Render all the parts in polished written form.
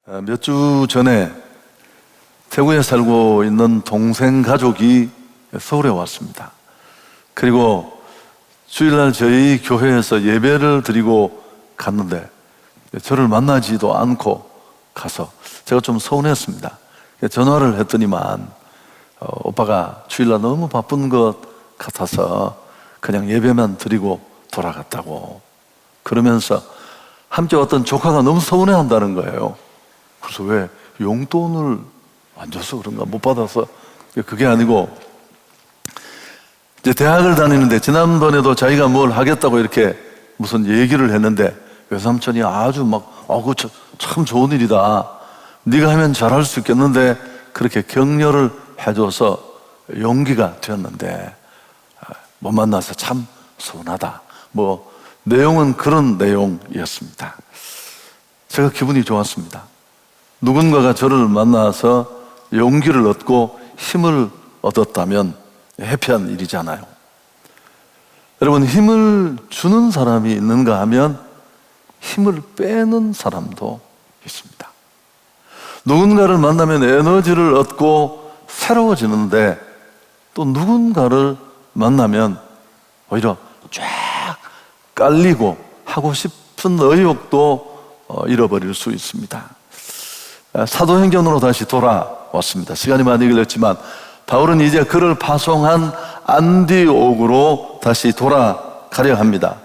몇 주 전에 태국에 살고 있는 동생 가족이 서울에 왔습니다. 그리고 주일날 저희 교회에서 예배를 드리고 갔는데 저를 만나지도 않고 가서 제가 좀 서운했습니다. 전화를 했더니만 오빠가 주일날 너무 바쁜 것 같아서 그냥 예배만 드리고 돌아갔다고 그러면서 함께 왔던 조카가 너무 서운해한다는 거예요. 그래서 왜 용돈을 안 줘서 그런가, 못 받아서. 그게 아니고 이제 대학을 다니는데 지난번에도 자기가 뭘 하겠다고 이렇게 무슨 얘기를 했는데 외삼촌이 아주 막 그거 참 좋은 일이다, 네가 하면 잘할 수 있겠는데 그렇게 격려를 해줘서 용기가 되었는데 못 만나서 참 서운하다, 뭐 내용은 그런 내용이었습니다. 제가 기분이 좋았습니다. 누군가가 저를 만나서 용기를 얻고 힘을 얻었다면 해피한 일이잖아요. 여러분, 힘을 주는 사람이 있는가 하면 힘을 빼는 사람도 있습니다. 누군가를 만나면 에너지를 얻고 새로워지는데 또 누군가를 만나면 오히려 쫙 깔리고 하고 싶은 의욕도 잃어버릴 수 있습니다. 사도행전으로 다시 돌아왔습니다. 시간이 많이 걸렸지만 바울은 이제 그를 파송한 안디옥으로 다시 돌아가려 합니다.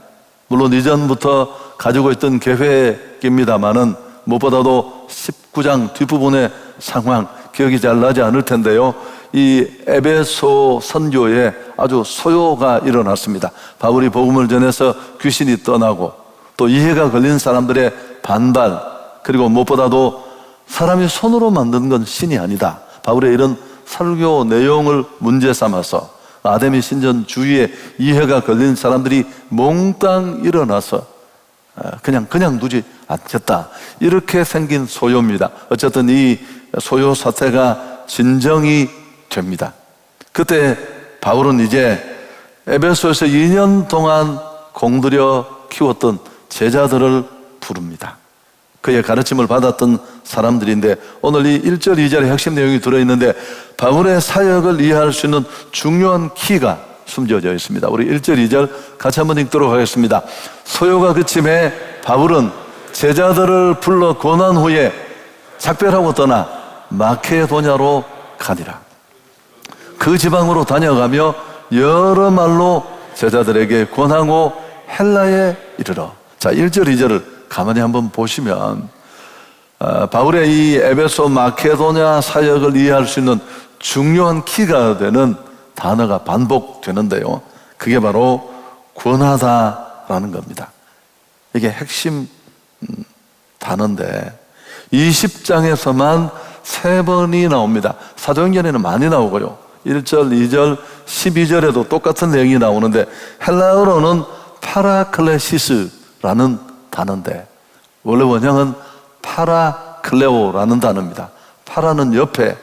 물론 이전부터 가지고 있던 계획입니다만은 무엇보다도 19장 뒷부분의 상황 기억이 잘 나지 않을 텐데요, 이 에베소 선교에 아주 소요가 일어났습니다. 바울이 복음을 전해서 귀신이 떠나고 또 이해가 걸린 사람들의 반발, 그리고 무엇보다도 사람이 손으로 만든 건 신이 아니다, 바울의 이런 설교 내용을 문제 삼아서 아데미 신전 주위에 이해가 걸린 사람들이 몽땅 일어나서 그냥 두지 않겠다, 이렇게 생긴 소요입니다. 어쨌든 이 소요 사태가 진정이 됩니다. 그때 바울은 이제 에베소에서 2년 동안 공들여 키웠던 제자들을 부릅니다. 그의 가르침을 받았던 사람들인데 오늘 이 1절 2절의 핵심 내용이 들어있는데 바울의 사역을 이해할 수 있는 중요한 키가 숨겨져 있습니다. 우리 1절 2절 같이 한번 읽도록 하겠습니다. 소요가 그침에 바울은 제자들을 불러 권한 후에 작별하고 떠나 마케도냐로 가니라. 그 지방으로 다녀가며 여러 말로 제자들에게 권하고 헬라에 이르러. 자, 1절 2절을 가만히 한번 보시면 바울의 이 에베소 마케도냐 사역을 이해할 수 있는 중요한 키가 되는 단어가 반복되는데요, 그게 바로 권하다라는 겁니다. 이게 핵심 단어인데 20장에서만 3번이 나옵니다. 사도행전에는 많이 나오고요, 1절, 2절, 12절에도 똑같은 내용이 나오는데 헬라어로는 파라클레시스라는 단어인데 원래 원형은 파라클레오라는 단어입니다. 파라는 옆에,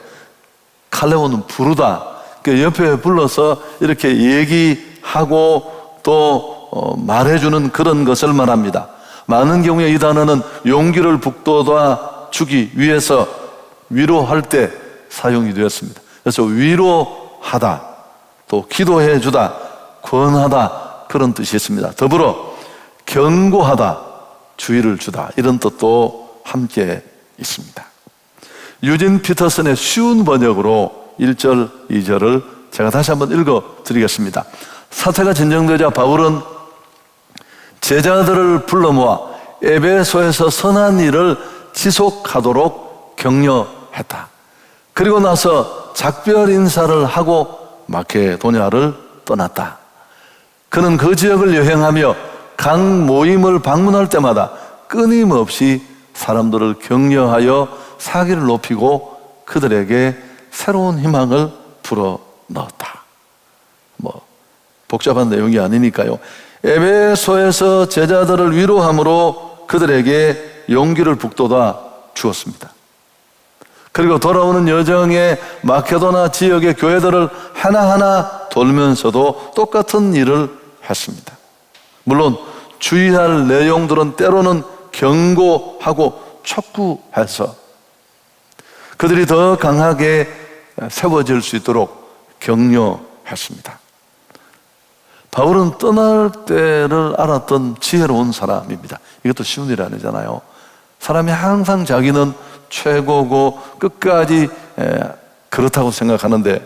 칼레오는 부르다. 그 옆에 불러서 이렇게 얘기하고 또 말해주는 그런 것을 말합니다. 많은 경우에 이 단어는 용기를 북돋아 주기 위해서 위로할 때 사용이 되었습니다. 그래서 위로하다, 또 기도해 주다, 권하다, 그런 뜻이 있습니다. 더불어 경고하다, 주의를 주다, 이런 뜻도 함께 있습니다. 유진 피터슨의 쉬운 번역으로 1절, 2절을 제가 다시 한번 읽어드리겠습니다. 사태가 진정되자 바울은 제자들을 불러 모아 에베소에서 선한 일을 지속하도록 격려했다. 그리고 나서 작별 인사를 하고 마케도냐를 떠났다. 그는 그 지역을 여행하며 각 모임을 방문할 때마다 끊임없이 사람들을 격려하여 사기를 높이고 그들에게 새로운 희망을 불어넣었다. 복잡한 내용이 아니니까요. 에베소에서 제자들을 위로함으로 그들에게 용기를 북돋아 주었습니다. 그리고 돌아오는 여정에 마케도나 지역의 교회들을 하나하나 돌면서도 똑같은 일을 했습니다. 물론 주의할 내용들은 때로는 경고하고 촉구해서 그들이 더 강하게 세워질 수 있도록 격려했습니다. 바울은 떠날 때를 알았던 지혜로운 사람입니다. 이것도 쉬운 일이 아니잖아요. 사람이 항상 자기는 최고고 끝까지 그렇다고 생각하는데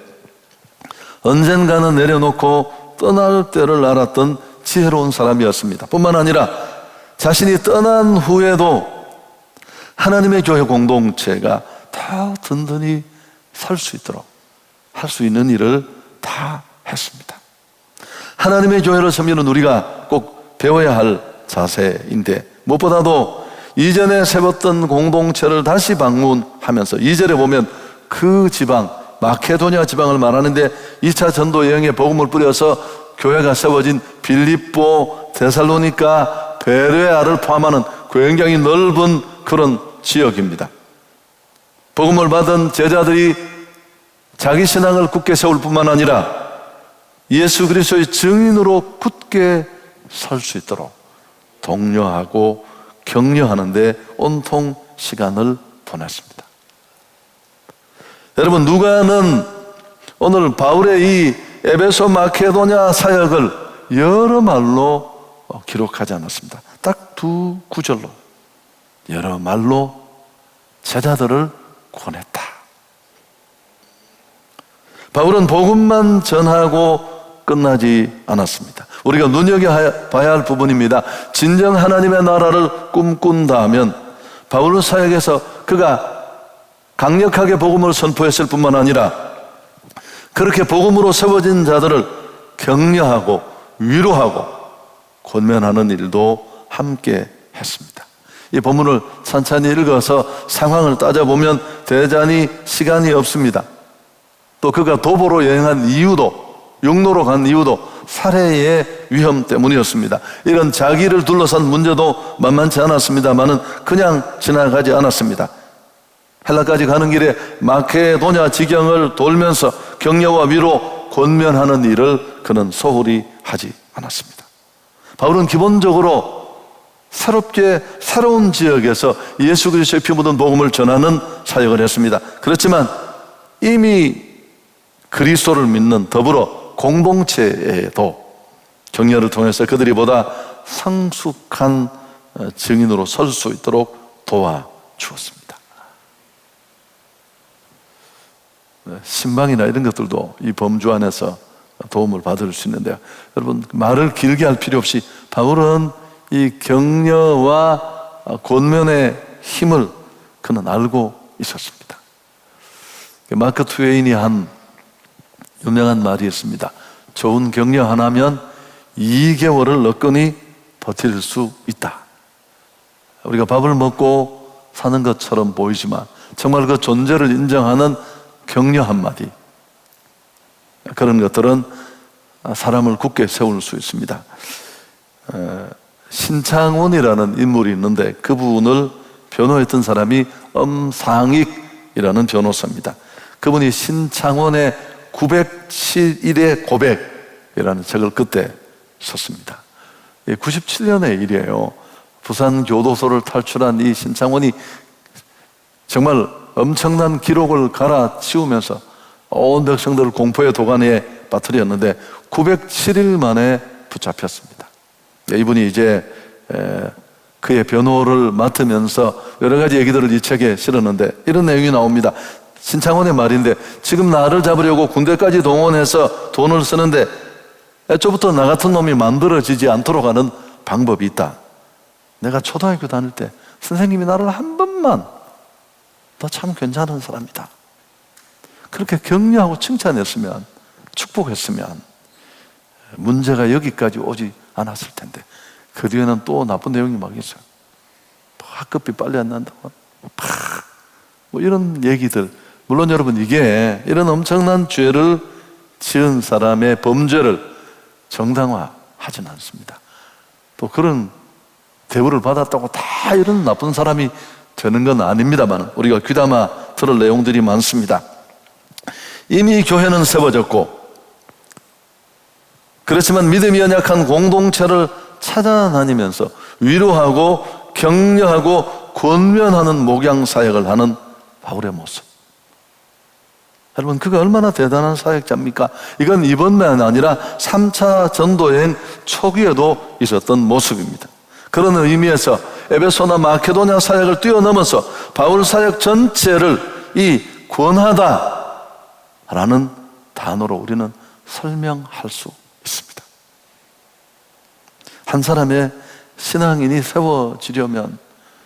언젠가는 내려놓고 떠날 때를 알았던 지혜로운 사람이었습니다. 뿐만 아니라 자신이 떠난 후에도 하나님의 교회 공동체가 더 든든히 설 수 있도록 할 수 있는 일을 다 했습니다. 하나님의 교회를 섬기는 우리가 꼭 배워야 할 자세인데 무엇보다도 이전에 세웠던 공동체를 다시 방문하면서 2절에 보면 그 지방 마케도니아 지방을 말하는데 2차 전도 여행에 복음을 뿌려서 교회가 세워진 빌립보, 데살로니가, 베레아를 포함하는 굉장히 넓은 그런 지역입니다. 복음을 받은 제자들이 자기 신앙을 굳게 세울 뿐만 아니라 예수 그리스도의 증인으로 굳게 설 수 있도록 독려하고 격려하는 데 온통 시간을 보냈습니다. 여러분, 누가는 오늘 바울의 이 에베소 마케도냐 사역을 여러 말로 기록하지 않았습니다. 딱 두 구절로 여러 말로 제자들을 권했다. 바울은 복음만 전하고 끝나지 않았습니다. 우리가 눈여겨봐야 할 부분입니다. 진정 하나님의 나라를 꿈꾼다 하면 바울 사역에서 그가 강력하게 복음을 선포했을 뿐만 아니라 그렇게 복음으로 세워진 자들을 격려하고 위로하고 권면하는 일도 함께 했습니다. 이 본문을 천천히 읽어서 상황을 따져보면 대단히 시간이 없습니다. 또 그가 도보로 여행한 이유도, 육로로 간 이유도 살해의 위험 때문이었습니다. 이런 자기를 둘러싼 문제도 만만치 않았습니다만은 그냥 지나가지 않았습니다. 헬라까지 가는 길에 마케도냐 지경을 돌면서 격려와 위로 권면하는 일을 그는 소홀히 하지 않았습니다. 바울은 기본적으로 새로운 지역에서 예수 그리스도의 피 묻은 복음을 전하는 사역을 했습니다. 그렇지만 이미 그리스도를 믿는 더불어 공동체에도 격려를 통해서 그들이 보다 성숙한 증인으로 설 수 있도록 도와주었습니다. 신방이나 이런 것들도 이 범주 안에서 도움을 받을 수 있는데요. 여러분, 말을 길게 할 필요 없이 바울은 이 격려와 권면의 힘을 그는 알고 있었습니다. 마크 트웨인이 한 유명한 말이 있습니다. 좋은 격려 하나면 2개월을 너끈히 버틸 수 있다. 우리가 밥을 먹고 사는 것처럼 보이지만 정말 그 존재를 인정하는 격려 한마디, 그런 것들은 사람을 굳게 세울 수 있습니다. 신창원이라는 인물이 있는데 그분을 변호했던 사람이 엄상익이라는 변호사입니다. 그분이 신창원의 907일의 고백이라는 책을 그때 썼습니다. 97년의 일이에요. 부산 교도소를 탈출한 이 신창원이 정말 엄청난 기록을 갈아치우면서 온 백성들을 공포의 도가니에 빠뜨렸는데 907일 만에 붙잡혔습니다. 이분이 이제 그의 변호를 맡으면서 여러 가지 얘기들을 이 책에 실었는데 이런 내용이 나옵니다. 신창원의 말인데, 지금 나를 잡으려고 군대까지 동원해서 돈을 쓰는데 애초부터 나 같은 놈이 만들어지지 않도록 하는 방법이 있다. 내가 초등학교 다닐 때 선생님이 나를 한 번만 너 참 괜찮은 사람이다 그렇게 격려하고 칭찬했으면, 축복했으면 문제가 여기까지 오지 않았을 텐데 그 뒤에는 또 나쁜 내용이 막 있어요. 학급비 빨리 안 난다고 뭐 이런 얘기들. 물론 여러분, 이게 이런 엄청난 죄를 지은 사람의 범죄를 정당화하지는 않습니다. 또 그런 대우를 받았다고 다 이런 나쁜 사람이 되는 건 아닙니다만 우리가 귀담아 들을 내용들이 많습니다. 이미 교회는 세워졌고 그렇지만 믿음이 연약한 공동체를 찾아다니면서 위로하고 격려하고 권면하는 목양 사역을 하는 바울의 모습. 여러분, 그가 얼마나 대단한 사역자입니까? 이건 이번만 아니라 3차 전도여행 초기에도 있었던 모습입니다. 그런 의미에서 에베소나 마케도냐 사역을 뛰어넘어서 바울 사역 전체를 이 권하다라는 단어로 우리는 설명할 수 있습니다. 한 사람의 신앙인이 세워지려면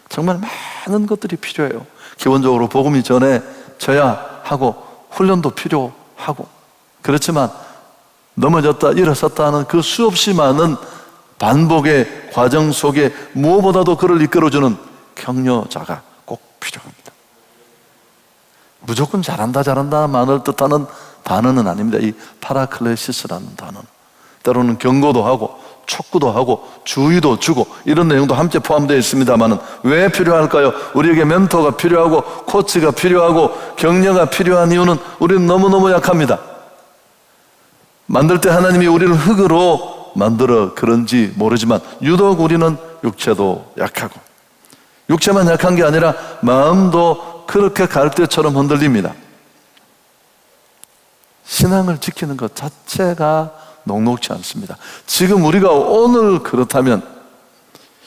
정말 많은 것들이 필요해요. 기본적으로 복음이 전해져야 하고 훈련도 필요하고, 그렇지만 넘어졌다 일어섰다 하는 그 수없이 많은 반복의 과정 속에 무엇보다도 그를 이끌어주는 격려자가 꼭 필요합니다. 무조건 잘한다만을 뜻하는 단어는 아닙니다. 이 파라클레시스라는 단어는 때로는 경고도 하고 촉구도 하고 주의도 주고 이런 내용도 함께 포함되어 있습니다만, 왜 필요할까요? 우리에게 멘토가 필요하고 코치가 필요하고 격려가 필요한 이유는 우리는 너무너무 약합니다. 만들 때 하나님이 우리를 흙으로 만들어 그런지 모르지만 유독 우리는 육체도 약하고, 육체만 약한 게 아니라 마음도 그렇게 갈대처럼 흔들립니다. 신앙을 지키는 것 자체가 녹록지 않습니다. 지금 우리가 오늘 그렇다면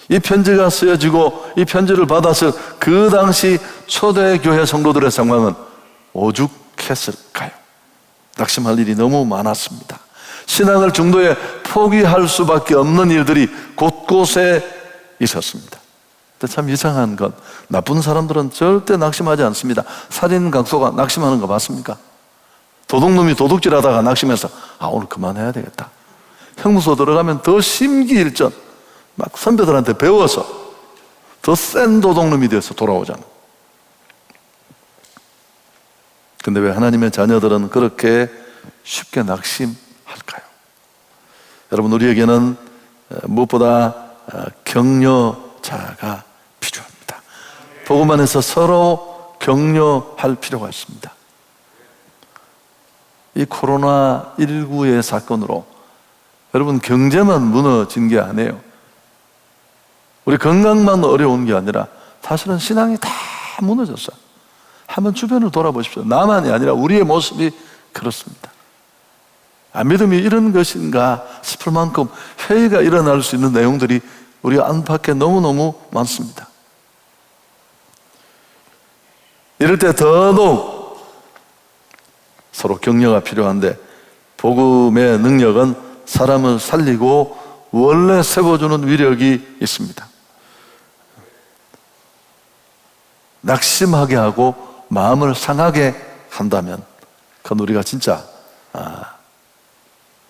이 편지가 쓰여지고 이 편지를 받았을 그 당시 초대교회 성도들의 상황은 오죽했을까요? 낙심할 일이 너무 많았습니다. 신앙을 중도에 포기할 수밖에 없는 일들이 곳곳에 있었습니다. 근데 참 이상한 건 나쁜 사람들은 절대 낙심하지 않습니다. 살인 강소가 낙심하는 거 봤습니까? 도둑놈이 도둑질하다가 낙심해서 오늘 그만해야 되겠다. 형무소 들어가면 더 심기일전 막 선배들한테 배워서 더 센 도둑놈이 돼서 돌아오잖아. 근데 왜 하나님의 자녀들은 그렇게 쉽게 낙심할까요? 여러분, 우리에게는 무엇보다 격려자가 필요합니다. 복음 안에서 서로 격려할 필요가 있습니다. 이 코로나19의 사건으로 여러분, 경제만 무너진 게 아니에요. 우리 건강만 어려운 게 아니라 사실은 신앙이 다 무너졌어요. 한번 주변을 돌아보십시오. 나만이 아니라 우리의 모습이 그렇습니다. 믿음이 이런 것인가 싶을 만큼 회의가 일어날 수 있는 내용들이 우리 안팎에 너무너무 많습니다. 이럴 때 더더욱 서로 격려가 필요한데, 복음의 능력은 사람을 살리고 원래 세워주는 위력이 있습니다. 낙심하게 하고 마음을 상하게 한다면 그건 우리가 진짜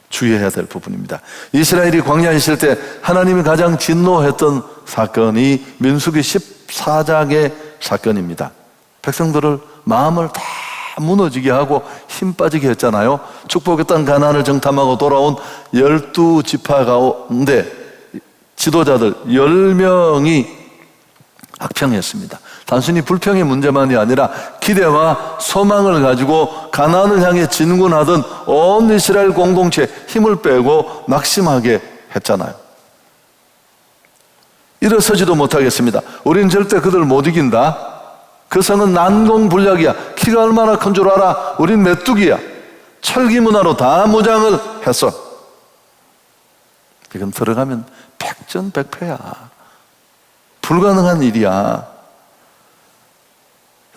주의해야 될 부분입니다. 이스라엘이 광야에 있을 때 하나님이 가장 진노했던 사건이 민수기 14장의 사건입니다. 백성들을 마음을 다 무너지게 하고 힘 빠지게 했잖아요. 축복의 땅 가나안을 정탐하고 돌아온 12지파 가운데 지도자들 10명이 악평했습니다. 단순히 불평의 문제만이 아니라 기대와 소망을 가지고 가나안을 향해 진군하던 온 이스라엘 공동체에 힘을 빼고 낙심하게 했잖아요. 일어서지도 못하겠습니다. 우린 절대 그들 못 이긴다. 그 성은 난공불락이야. 키가 얼마나 큰 줄 알아? 우린 메뚜기야. 철기 문화로 다 무장을 했어. 이건 들어가면 백전백패야. 불가능한 일이야.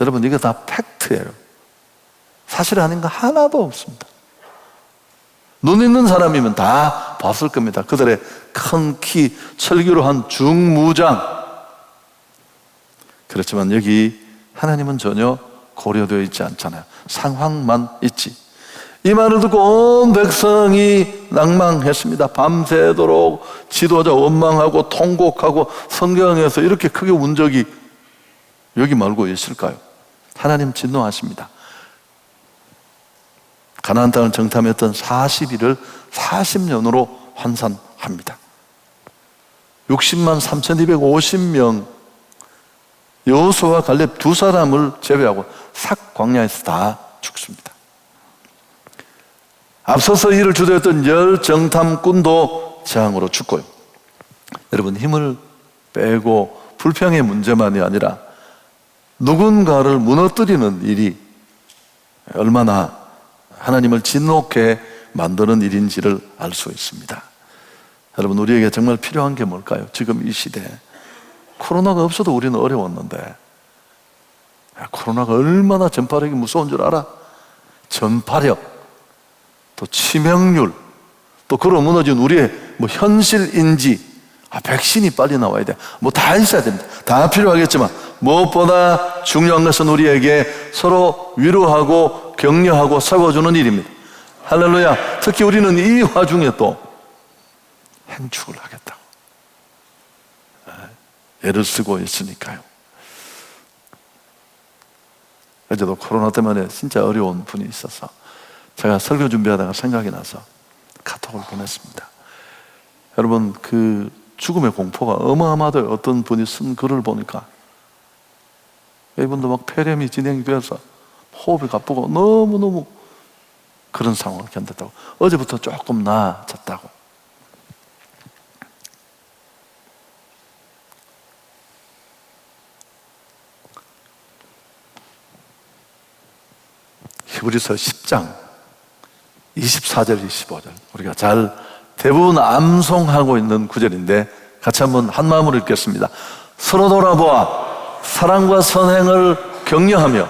여러분, 이게 다 팩트예요. 사실 아닌 거 하나도 없습니다. 눈 있는 사람이면 다 봤을 겁니다. 그들의 큰 키, 철기로 한 중무장. 그렇지만 여기 하나님은 전혀 고려되어 있지 않잖아요. 상황만 있지. 이 말을 듣고 온 백성이 낭망했습니다. 밤새도록 지도자 원망하고 통곡하고 성경에서 이렇게 크게 운 적이 여기 말고 있을까요? 하나님 진노하십니다. 가나안 땅을 정탐했던 40일을 40년으로 환산합니다. 60만 3,250명 여호수아와 갈렙 두 사람을 제외하고 삭 광야에서 다 죽습니다. 앞서서 이를 주도했던 10 정탐꾼도 재앙으로 죽고요. 여러분, 힘을 빼고 불평의 문제만이 아니라 누군가를 무너뜨리는 일이 얼마나 하나님을 진노케 만드는 일인지를 알 수 있습니다. 여러분, 우리에게 정말 필요한 게 뭘까요? 지금 이 시대에 코로나가 없어도 우리는 어려웠는데, 코로나가 얼마나 전파력이 무서운 줄 알아? 전파력, 또 치명률, 또 걸어 무너진 우리의 현실인지, 백신이 빨리 나와야 돼. 다 있어야 됩니다. 다 필요하겠지만 무엇보다 중요한 것은 우리에게 서로 위로하고 격려하고 세워주는 일입니다. 할렐루야. 특히 우리는 이 와중에 또 행축을 하겠다고 애를 쓰고 있으니까요. 어제도 코로나 때문에 진짜 어려운 분이 있어서 제가 설교 준비하다가 생각이 나서 카톡을 보냈습니다. 여러분, 그 죽음의 공포가 어마어마하더라고요. 어떤 분이 쓴 글을 보니까 이분도 막 폐렴이 진행돼서 호흡이 가쁘고 너무너무 그런 상황을 견뎠다고. 어제부터 조금 나아졌다고. 히브리서 10장 24절 25절 우리가 잘 대부분 암송하고 있는 구절인데 같이 한번 한마음으로 읽겠습니다. 서로 돌아보아 사랑과 선행을 격려하며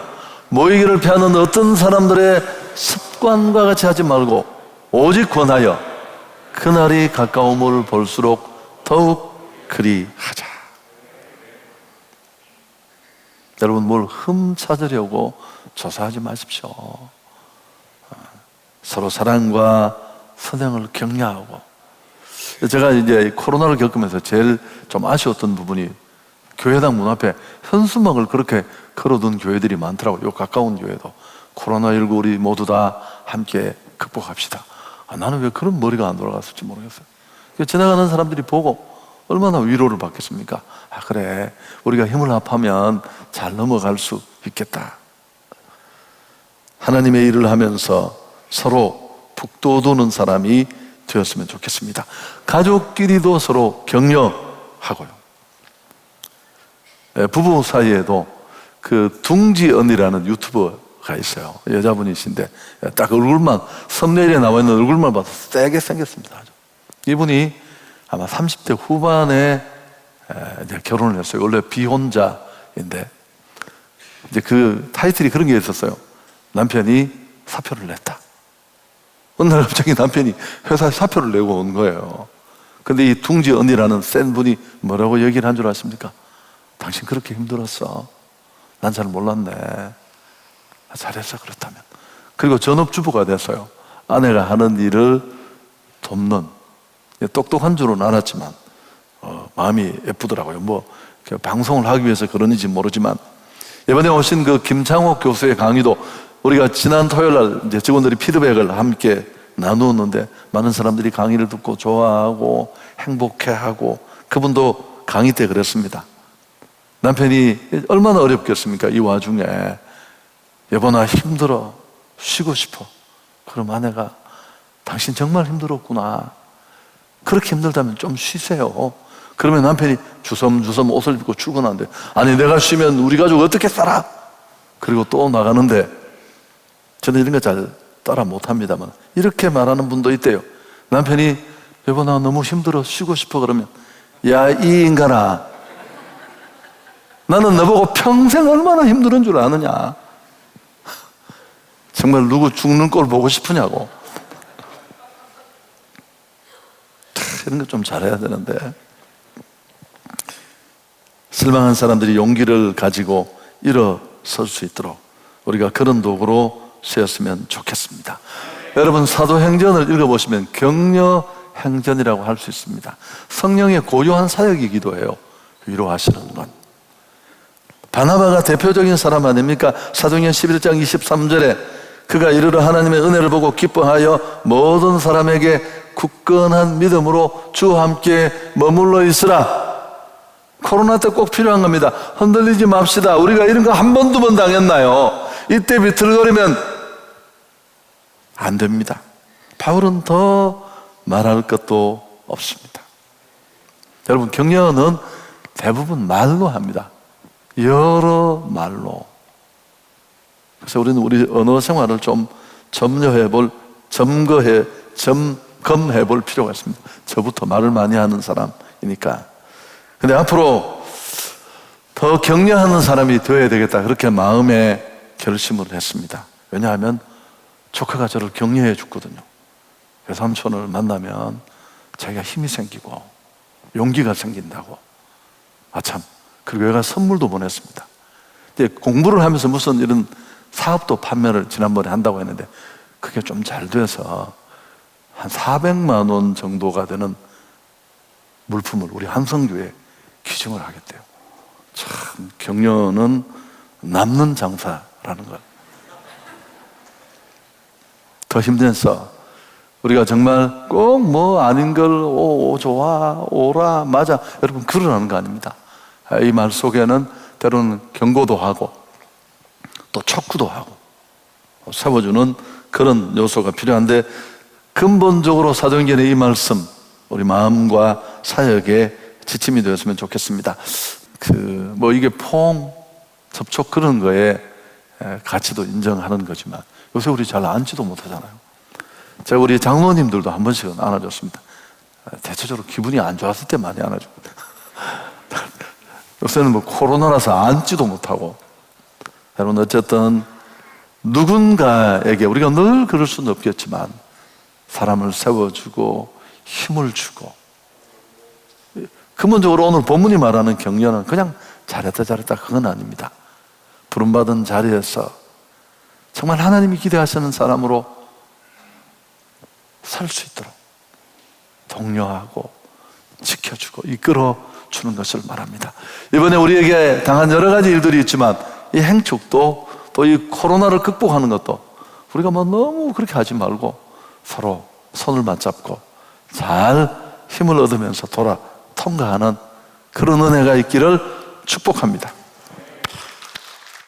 모이기를 피하는 어떤 사람들의 습관과 같이 하지 말고 오직 권하여 그날이 가까움을 볼수록 더욱 그리 하자. 여러분, 뭘 흠찾으려고 조사하지 마십시오. 서로 사랑과 선행을 격려하고. 제가 이제 코로나를 겪으면서 제일 좀 아쉬웠던 부분이 교회당 문 앞에 현수막을 그렇게 걸어둔 교회들이 많더라고요. 요 가까운 교회도 코로나19 우리 모두 다 함께 극복합시다. 나는 왜 그런 머리가 안 돌아갔을지 모르겠어요. 지나가는 사람들이 보고 얼마나 위로를 받겠습니까? 그래, 우리가 힘을 합하면 잘 넘어갈 수 있겠다. 하나님의 일을 하면서 서로 북돋우는 사람이 되었으면 좋겠습니다. 가족끼리도 서로 격려하고요. 부부 사이에도 그 둥지 언니라는 유튜버가 있어요. 여자분이신데 딱 얼굴만, 썸네일에 나와 있는 얼굴만 봐도 세게 생겼습니다. 이분이 아마 30대 후반에 이제 결혼을 했어요. 원래 비혼자인데 이제 그 타이틀이 그런 게 있었어요. 남편이 사표를 냈다. 어느 날 갑자기 남편이 회사에 사표를 내고 온 거예요. 근데 이 둥지 언니라는 센 분이 뭐라고 얘기를 한 줄 아십니까? 당신 그렇게 힘들었어. 난 잘 몰랐네. 잘했어, 그렇다면. 그리고 전업주부가 됐어요. 아내가 하는 일을 돕는, 똑똑한 줄은 알았지만 마음이 예쁘더라고요. 방송을 하기 위해서 그런지 모르지만 이번에 오신 그 김창옥 교수의 강의도 우리가 지난 토요일 날 이제 직원들이 피드백을 함께 나누었는데 많은 사람들이 강의를 듣고 좋아하고 행복해하고, 그분도 강의 때 그랬습니다. 남편이 얼마나 어렵겠습니까? 이 와중에 여보 나 힘들어, 쉬고 싶어. 그럼 아내가 당신 정말 힘들었구나. 그렇게 힘들다면 좀 쉬세요. 그러면 남편이 주섬주섬 옷을 입고 출근하는데, 아니 내가 쉬면 우리 가족 어떻게 살아? 그리고 또 나가는데, 저는 이런 거 잘 따라 못합니다만 이렇게 말하는 분도 있대요. 남편이 여보 나 너무 힘들어 쉬고 싶어 그러면, 야 이 인간아, 나는 너보고 평생 얼마나 힘든 줄 아느냐. 정말 누구 죽는 꼴 보고 싶으냐고. 이런 거 좀 잘해야 되는데. 실망한 사람들이 용기를 가지고 일어설 수 있도록 우리가 그런 도구로 쓰였으면 좋겠습니다. 여러분, 사도행전을 읽어보시면 격려행전이라고 할 수 있습니다. 성령의 고요한 사역이기도 해요. 위로하시는 건. 바나바가 대표적인 사람 아닙니까? 사도행전 11장 23절에 그가 이르러 하나님의 은혜를 보고 기뻐하여 모든 사람에게 굳건한 믿음으로 주와 함께 머물러 있으라. 코로나 때 꼭 필요한 겁니다. 흔들리지 맙시다. 우리가 이런 거 한 번, 두 번 당했나요? 이때 비틀거리면 안 됩니다. 바울은 더 말할 것도 없습니다. 여러분, 격려는 대부분 말로 합니다. 여러 말로. 그래서 우리는 우리 언어 생활을 좀 점검해 볼 필요가 있습니다. 저부터 말을 많이 하는 사람이니까. 근데 앞으로 더 격려하는 사람이 되어야 되겠다, 그렇게 마음에 결심을 했습니다. 왜냐하면 조카가 저를 격려해 줬거든요. 외삼촌을 만나면 자기가 힘이 생기고 용기가 생긴다고. 아참, 그리고 얘가 선물도 보냈습니다. 근데 공부를 하면서 무슨 이런 사업도 판매를 지난번에 한다고 했는데 그게 좀 잘 돼서 한 400만 원 정도가 되는 물품을 우리 한성교회에 기증을 하겠대요. 참, 격려는 남는 장사라는 것. 더 힘내서 우리가 정말 꼭 뭐 아닌 걸 오, 좋아, 오라, 맞아, 여러분 그러라는 거 아닙니다. 이 말 속에는 때로는 경고도 하고 또 촉구도 하고 세워주는 그런 요소가 필요한데, 근본적으로 사도행전의 이 말씀 우리 마음과 사역에 지침이 되었으면 좋겠습니다. 뭐 이게 포옹, 접촉 그런 거에 가치도 인정하는 거지만 요새 우리 잘 안지도 못하잖아요. 제가 우리 장로님들도 한 번씩은 안아줬습니다. 대체적으로 기분이 안 좋았을 때 많이 안아줍니다. 요새는 뭐 코로나라서 안지도 못하고. 여러분, 어쨌든 누군가에게 우리가 늘 그럴 수는 없겠지만 사람을 세워주고 힘을 주고, 근본적으로 오늘 본문이 말하는 격려는 그냥 잘했다 그건 아닙니다. 부름받은 자리에서 정말 하나님이 기대하시는 사람으로 살 수 있도록 독려하고 지켜주고 이끌어주는 것을 말합니다. 이번에 우리에게 당한 여러 가지 일들이 있지만 이 행축도 또 이 코로나를 극복하는 것도 우리가 뭐 너무 그렇게 하지 말고 서로 손을 맞잡고 잘 힘을 얻으면서 통과하는 그런 은혜가 있기를 축복합니다.